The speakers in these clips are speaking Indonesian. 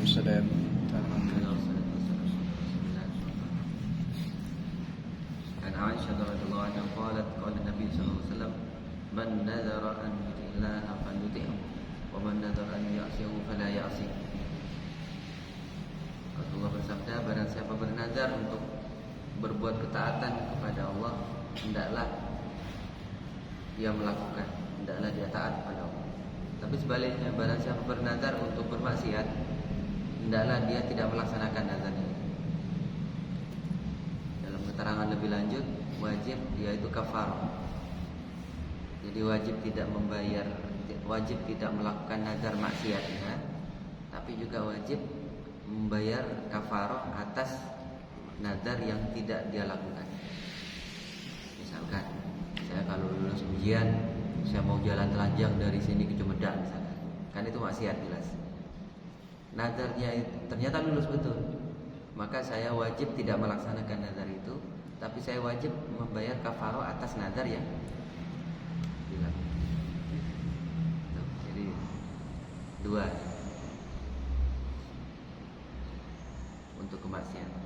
والسلام. عن عائشة رضي الله عنها قالت قال النبي صلى الله عليه وسلم من نذر أن يطيع الله فليطعه ومن نذر أن يعصيه فلا يعصيه. Rasulullah bersabda, barang siapa bernazar untuk berbuat ketaatan kepada Allah, hendaklah dia melakukan, hendaklah dia taat kepada Allah. Tapi sebaliknya, barang siapa bernazar untuk bermaksiat, hendaklah dia tidak melaksanakan nazarnya. Dalam keterangan lebih lanjut, wajib dia itu kafarah. Jadi wajib tidak membayar, wajib tidak melakukan nazar maksiatnya, tapi juga wajib membayar kafarah atas nazar yang tidak dia lakukan. Misalkan, saya kalau lulus ujian, saya mau jalan telanjang dari sini ke Jumedang misalkan, kan itu maksiat jelas. Nazarnya ternyata lulus betul, maka saya wajib tidak melaksanakan nazar itu, tapi saya wajib membayar kafarah atas nazar yang dilakukan. Jadi dua untuk kemaksiatan.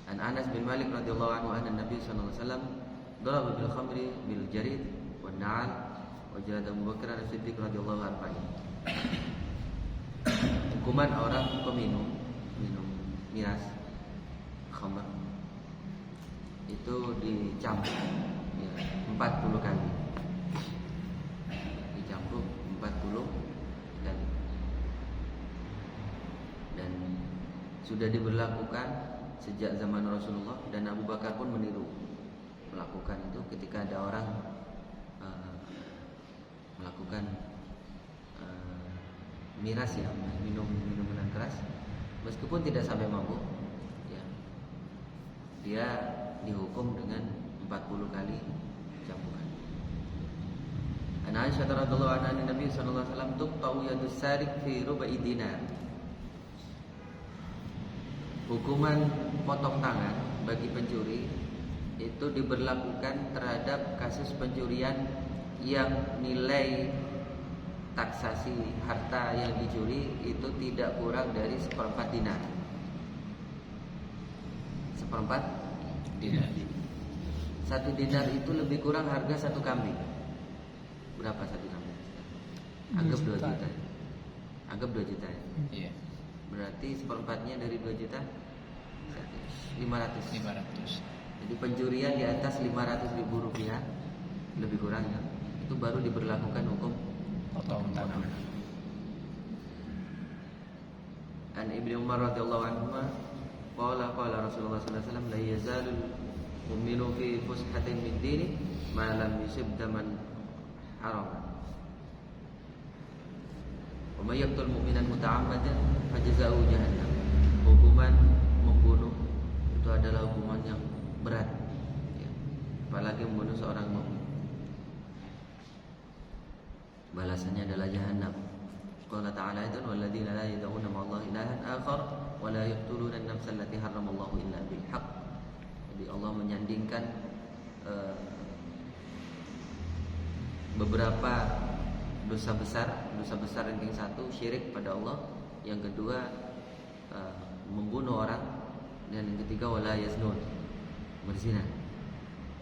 An Anas bin Malik radhiyallahu anhu anna Nabi sallallahu alaihi wasallam daraba bil khamri bil jarid wan na'al wa jalada Abu Bakar as-Siddiq radhiyallahu anhu. Hukuman orang peminum miras khamr itu dicambuk ya, 40 kali. Dicambuk 40 kali. Dan sudah diberlakukan sejak zaman Rasulullah, dan Abu Bakar pun meniru melakukan itu ketika ada orang melakukan miras ya, minum minuman keras, meskipun tidak sampai mabuk ya, dia dihukum dengan 40 kali cambukan. An Aisyah radhiyallahu anha Nabi sallallahu alaihi wasallam tuqta'u yadus sarik fi rubai dinar. Hukuman potong tangan bagi pencuri itu diberlakukan terhadap kasus pencurian yang nilai taksasi harta yang dicuri itu tidak kurang dari 1/4 dinar. 1/4 dinar. 1 dinar itu lebih kurang harga 1 kambing. Berapa 1 kambing? Anggap 2 juta. Anggap 2 juta. Iya. Berarti 1/4-nya dari 2 juta 500. Jadi pencurian di atas 500.000 rupiah lebih kurangnya itu baru diberlakukan hukum potong tangan. An Ibnu Umar radhiyallahu anhu qala Rasulullah sallallahu alaihi wasallam la yazalul mu'minu fi fushatin min dini ma lam yusib daman haram. Wa may yaqtul mu'minan muta'ammadan fajaza'uhu jahannam. Hukuman membunuh itu adalah hukuman yang berat ya. Apalagi membunuh seorang mukmin, balasannya adalah jahannam. Qala ta'ala aidan walladzina la yad'una ma'allahi ilahan akhar wa la yaqtuluna an-nafsa allati harramallahu illa bil haqq. Jadi Allah menyandingkan beberapa dosa besar ranking 1 syirik pada Allah, yang kedua membunuh orang, dan yang ketiga wala yaznun, berzina.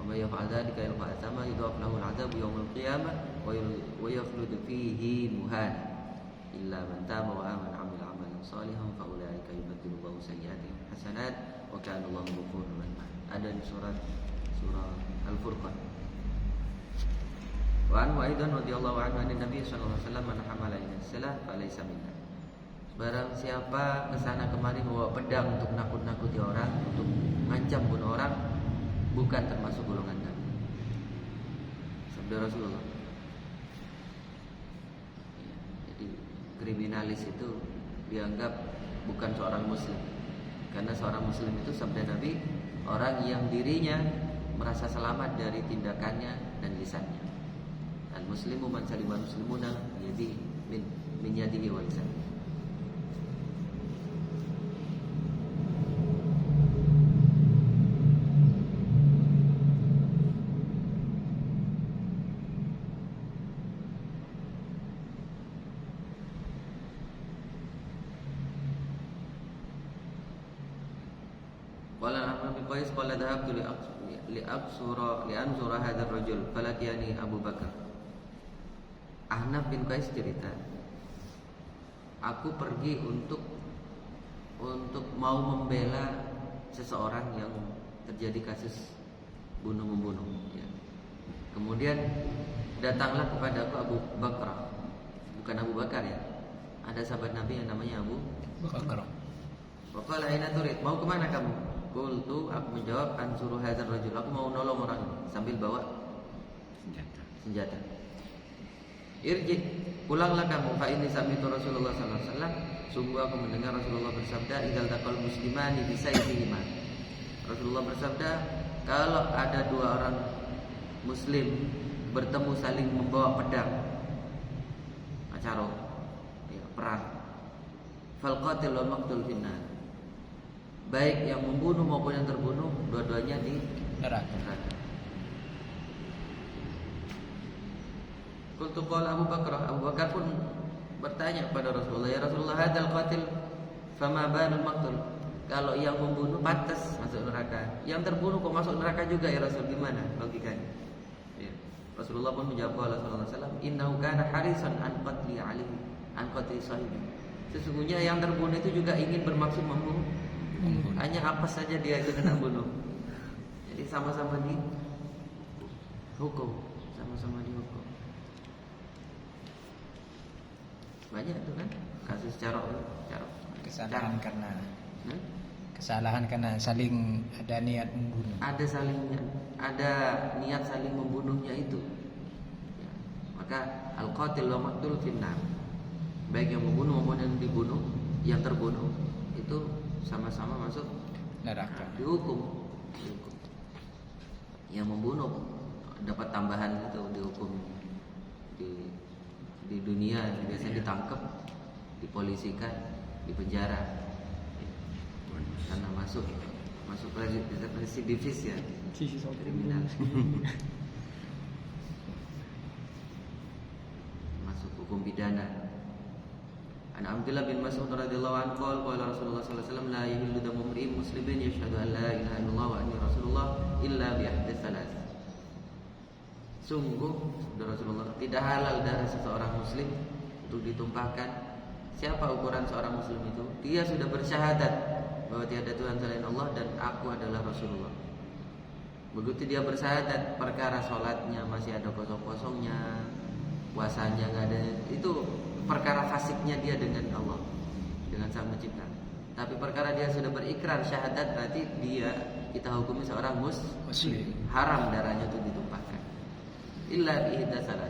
Wa may yaf'al dzalika yalqa athama yudhaf lahu al-'adzabu yawm al-qiyamah wa yakhlud fihi muhan illa man taba wa amana 'amila 'amalan shalihan fa ulaika yubaddilu Allahu sayyi'atihim hasanat wa kana Allahu ghafurur rahim. Ada di surah Al-Furqan. Wa an aidan radhiyallahu anhu an Nabi sallallahu alaihi wasallam man hamala ila fa laysa minna. Barang siapa kesana kemari bawa pedang untuk nakut-nakuti orang, untuk ngancam bunuh orang, bukan termasuk golongan kami. Sabda Rasulullah. Ya, jadi kriminalis itu dianggap bukan seorang muslim, karena seorang muslim itu sabda Nabi orang yang dirinya merasa selamat dari tindakannya dan lisannya. Al muslimu man salimal muslimuna yadi min yadihi wa lisanihi. Amr bin Qais qala dhahabtu li'anzura hadzal rajul falakiyani Abu Bakar. Ahnaf bin Qais cerita, aku pergi untuk mau membela seseorang yang terjadi kasus bunuh-membunuh ya. Kemudian datanglah kepadaku Abu Bakar, bukan Abu Bakar ya. Ada sahabat Nabi yang namanya Abu Bakar. Waqala aina turid, mau kemana kamu? Qultu, aku menjawab, ansuru hadzal rajul, aku mau nolong orang ini sambil bawa senjata. Irji, pulanglah kamu, fa inni sami'tu Rasulullah sallallahu alaihi wasallam, sungguh aku mendengar Rasulullah bersabda, idzal taqal muslimani bisayfihima. Rasulullah bersabda, kalau ada dua orang muslim bertemu saling membawa pedang, acaro, ya, perang, fal qatil wal maqtul finnar, baik yang membunuh maupun yang terbunuh, dua-duanya di neraka. Qultu qala Abu Bakar, Abu Bakar pun bertanya kepada Rasulullah, ya Rasulullah, hadzal qatil fama balul maqtul, kalau yang membunuh pantas masuk neraka, yang terbunuh kok masuk neraka juga ya Rasul, gimana logikanya? Ya. Rasulullah pun menjawab sallallahu alaihi wasallam, innahu kana harisan an qatli alihi an qatli sahibi, sesungguhnya yang terbunuh itu juga ingin bermaksud membunuh. Hanya apa saja dia itu kena bunuh. Jadi sama-sama dihukum, sama-sama dihukum. Banyak itu kan kasus carok. Kesalahan karena kesalahan karena saling ada niat membunuh. Ada niat saling membunuhnya itu. Ya. Maka al-qatil wa maqtul finnar, baik yang membunuh maupun yang dibunuh, yang terbunuh itu sama-sama masuk neraka, dihukum. Yang membunuh dapat tambahan itu, dihukum di dunia, biasanya ditangkap, dipolisikan, dipenjara karena masuk residivis ya, kriminal. Masuk hukum pidana. An Abdullah bin Mas'ud radhiyallahu anhu qala Rasulullah sallallahu alaihi wasallam la yahillu damu imri'in muslimin yashhadu an la ilaha illallah wa anni rasulullah illa bi ihdi thalath. Sungguh saudara Rasulullah, tidak halal darah seseorang muslim untuk ditumpahkan. Siapa ukuran seorang muslim itu? Dia sudah bersyahadat bahwa tiada Tuhan selain Allah dan aku adalah Rasulullah. Begitu dia bersyahadat, perkara sholatnya masih ada kosong-kosongnya, puasanya nggak ada, itu perkara fasiknya dia dengan Allah, dengan Sang Pencipta. Tapi perkara dia sudah berikrar syahadat, berarti dia kita hukumi seorang muslim, haram darahnya untuk ditumpahkan. Illa bi'ihda salah,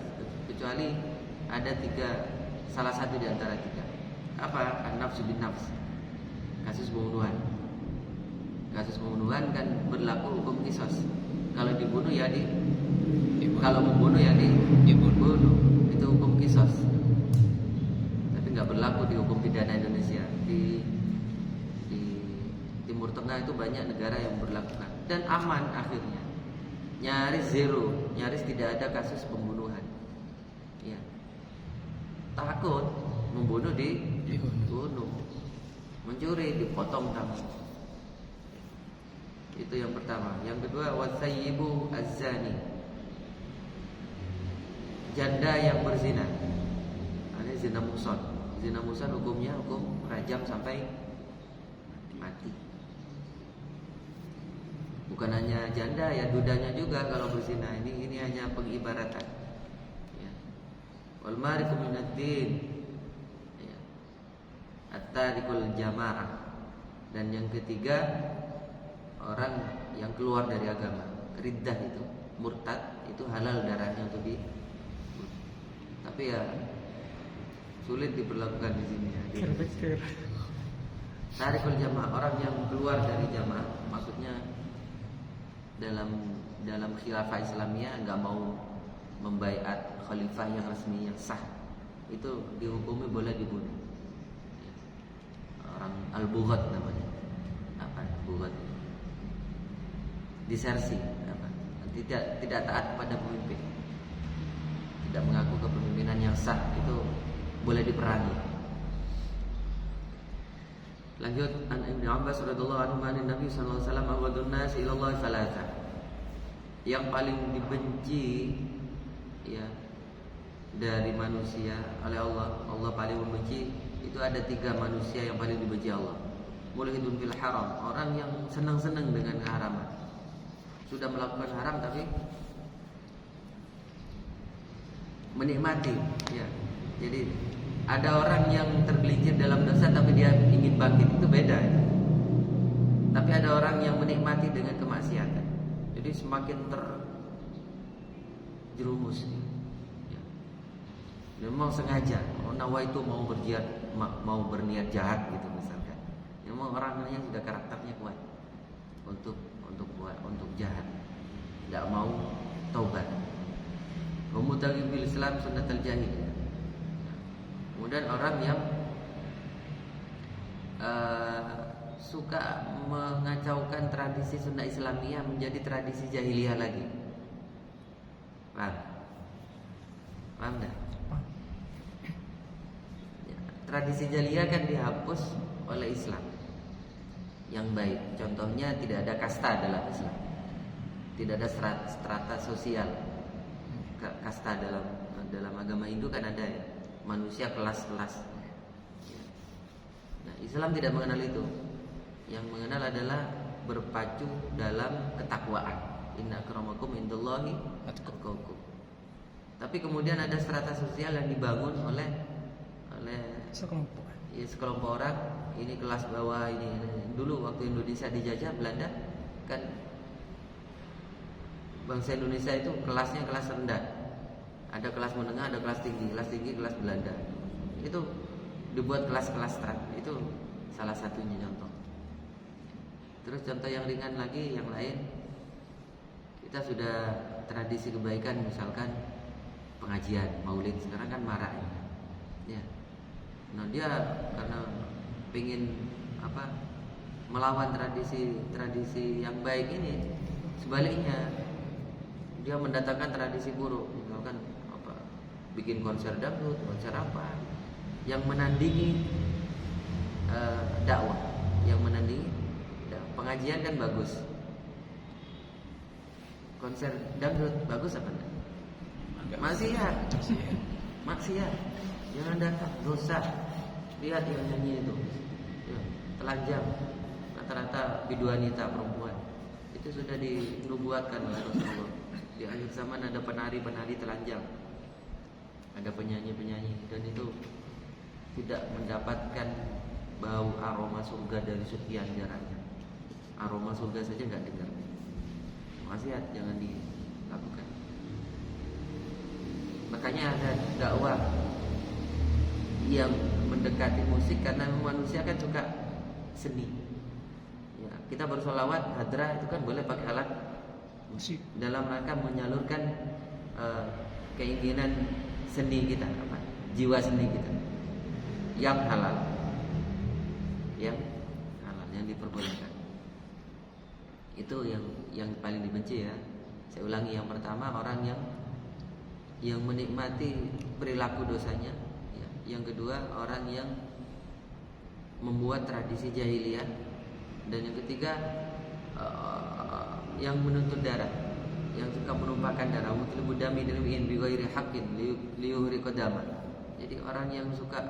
kecuali ada salah satu di antara tiga. Apa? An-nafsu bin nafs, kasus pembunuhan. Kasus pembunuhan kan berlaku hukum qisas. Kalau dibunuh ya kalau membunuh ya dibunuh. Itu hukum qisas. Nggak berlaku di hukum pidana Indonesia. Di Timur Tengah itu banyak negara yang berlakukan dan aman akhirnya. Nyaris zero, nyaris tidak ada kasus pembunuhan. Ya. Takut membunuh dibunuh, mencuri dipotong tangan. Itu yang pertama. Yang kedua, wasayyibu az-zani, janda yang berzina. Ini zina muhsan. Zina muhsan hukumnya hukum rajam sampai mati. Bukan hanya janda ya, dudanya juga kalau berzina. Ini hanya pengibaratan. Ya. Wal mariku minad-din. Ya. At-tarikul jamarah. Dan yang ketiga, orang yang keluar dari agama, riddah itu, murtad, itu halal darahnya untuk tapi ya sulit diberlakukan di sini ya. Tarikul jamaah, orang yang keluar dari jamaah, maksudnya dalam khilafah Islamiyah nggak mau membaiat khalifah yang resmi yang sah, itu dihukumi boleh dibunuh. Orang al-bughat namanya. Apa bughat? Disersi, apa? Tidak taat kepada pemimpin, tidak mengaku kepemimpinan yang sah, itu boleh diperangi. Lanjut, an Ibnu Abbas radhiyallahu anhu an Nabi sallallahu alaihi wasallam abghadun nas ila Allah salasa. Yang paling dibenci ya dari manusia oleh Allah, Allah paling membenci itu ada 3 manusia yang paling dibenci Allah. Mulhidun fil haram, orang yang senang-senang dengan keharaman. Sudah melakukan haram tapi menikmati ya. Jadi ada orang yang tergelincir dalam dosa tapi dia ingin bangkit, itu beda ya. Tapi ada orang yang menikmati dengan kemaksiatan. Jadi semakin terjerumus ya. Memang sengaja, nawa itu mau berniat jahat gitu misalkan. Memang orangnya sudah karakternya kuat untuk jahat, tidak mau taubat. Memutagi bil Islam sunnatul jahiliyah. Kemudian orang yang suka mengacaukan tradisi sunnah Islamiyah menjadi tradisi jahiliyah lagi. Paham? Paham tak? Ya, tradisi jahiliyah kan dihapus oleh Islam yang baik. Contohnya tidak ada kasta dalam Islam. Tidak ada strata sosial. Kasta dalam agama Hindu kan ada ya. Manusia kelas-kelas. Nah, Islam tidak mengenal itu. Yang mengenal adalah berpacu dalam ketakwaan. Inna akramakum indallahi atqakum. Tapi kemudian ada strata sosial yang dibangun oleh sekelompok orang. Ini kelas bawah ini. Dulu waktu Indonesia dijajah Belanda kan bangsa Indonesia itu kelasnya kelas rendah. Ada kelas menengah, ada kelas tinggi. Kelas tinggi kelas Belanda. Itu dibuat kelas-kelas strat. Itu salah satunya contoh. Terus contoh yang ringan lagi, yang lain, kita sudah tradisi kebaikan, misalkan pengajian, maulid, sekarang kan marak ya. Nah dia karena pengen melawan tradisi yang baik ini, sebaliknya dia mendatangkan tradisi buruk, misalkan bikin konser dangdut, konser apa, yang menandingi dakwah, yang menandingi pengajian kan bagus, konser dangdut bagus apa enggak? Maksiat, jangan datang, dosa. Lihat yang nyanyi itu, ya, telanjang, rata-rata biduanita perempuan. Itu sudah dinubuatkan oleh Rasulullah. Di akhir zaman ada penari-penari telanjang, ada penyanyi-penyanyi, dan itu tidak mendapatkan bau aroma surga dari sekian jaraknya. Aroma surga saja nggak dengar. Maksiat jangan dilakukan. Makanya ada dakwah yang mendekati musik karena manusia kan suka seni. Ya, kita bersolawat hadrah itu kan boleh pakai alat musik dalam rangka menyalurkan keinginan seni kita, jiwa seni kita yang halal, yang diperbolehkan. Itu yang paling dibenci ya. Saya ulangi, yang pertama orang yang menikmati perilaku dosanya. Yang kedua orang yang membuat tradisi jahiliyah. Dan yang ketiga yang menuntut darah, yang suka menumpahkan darah. Mutlibu dami dirbi'in bi ghairi haqqin liyuhriqa dama. Jadi orang yang suka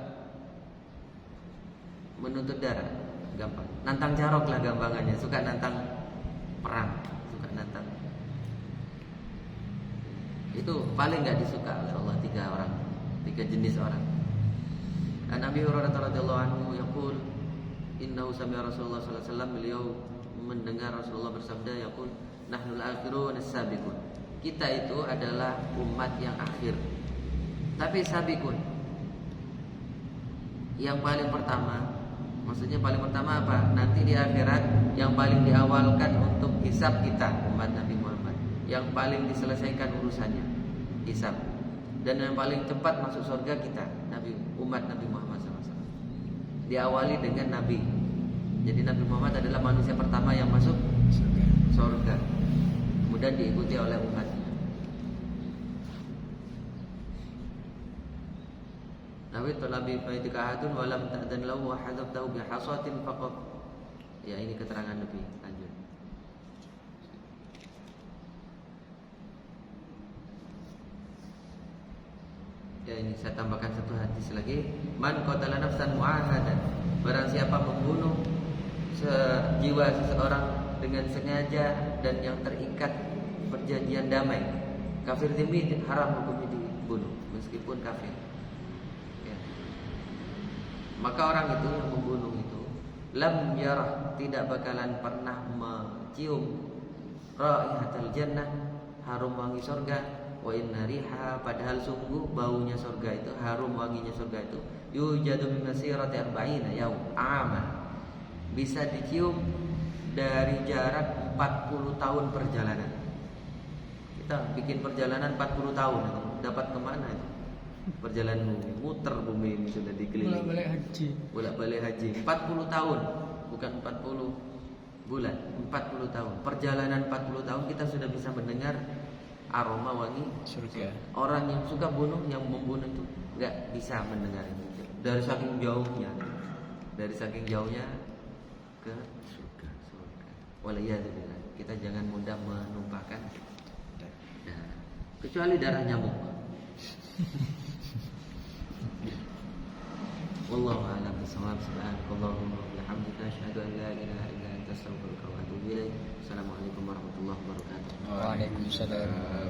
menuntut darah, gampang. Nantang carok lah gampangannya, suka nantang perang, suka nantang. Itu paling enggak disuka oleh Allah, 3 jenis orang. An Abi Hurairah radhiyallahu anhu yaqul innahu sami'a Rasulullah sallallahu alaihi wasallam, beliau mendengar Rasulullah bersabda, yaqul nahnul akhirun as-sabiqun. Kita itu adalah umat yang akhir. Tapi sabiqun, yang paling pertama. Maksudnya paling pertama apa? Nanti di akhirat yang paling diawalkan untuk hisab kita umat Nabi Muhammad, yang paling diselesaikan urusannya hisab. Dan yang paling cepat masuk surga kita, umat Nabi Muhammad SAW. Diawali dengan Nabi. Jadi Nabi Muhammad adalah manusia pertama yang masuk surga. Kemudian diikuti oleh umatnya. Nabi talabi baitika ahadun wa lam ta'dan lahu wa hadabtahu bi hasatin faqad. Ya, ini keterangan lebih lanjut. Ya, ini saya tambahkan satu hadis lagi. Man qatala nafsan mu'ahadan, barang siapa membunuh jiwa seseorang dengan sengaja dan yang terikat perjanjian damai, kafir zimmi haram hukumnya dibunuh meskipun kafir. Ya. Maka orang itu yang membunuh itu lam yarah, tidak bakalan pernah mencium raihatul jannah, harum wangi surga. Wa inna riha, padahal sungguh baunya surga itu, harum wanginya surga itu, yujadu min masirati arba'ina yaum aman, bisa dicium dari jarak 40 tahun perjalanan. Kita bikin perjalanan 40 tahun itu, dapat kemana itu? Perjalanan bumi, muter bumi ini sudah dikelilingi. Bolak-balik haji 40 tahun, bukan 40 bulan, 40 tahun. Perjalanan 40 tahun kita sudah bisa mendengar aroma wangi surga. Orang yang suka bunuh, yang membunuh itu nggak bisa mendengar itu dari saking jauhnya, ke surga. Waliyadzubillah. Kita jangan mudah menumpahkan darah, kecuali darah nyamuk. Wallahu a'lam bishawab. Subhanakallahumma wa bihamdika asyhadu an la ilaha illa anta astaghfiruka wa atubu ilaik. Assalamualaikum warahmatullahi wabarakatuh. Waalaikumsalam.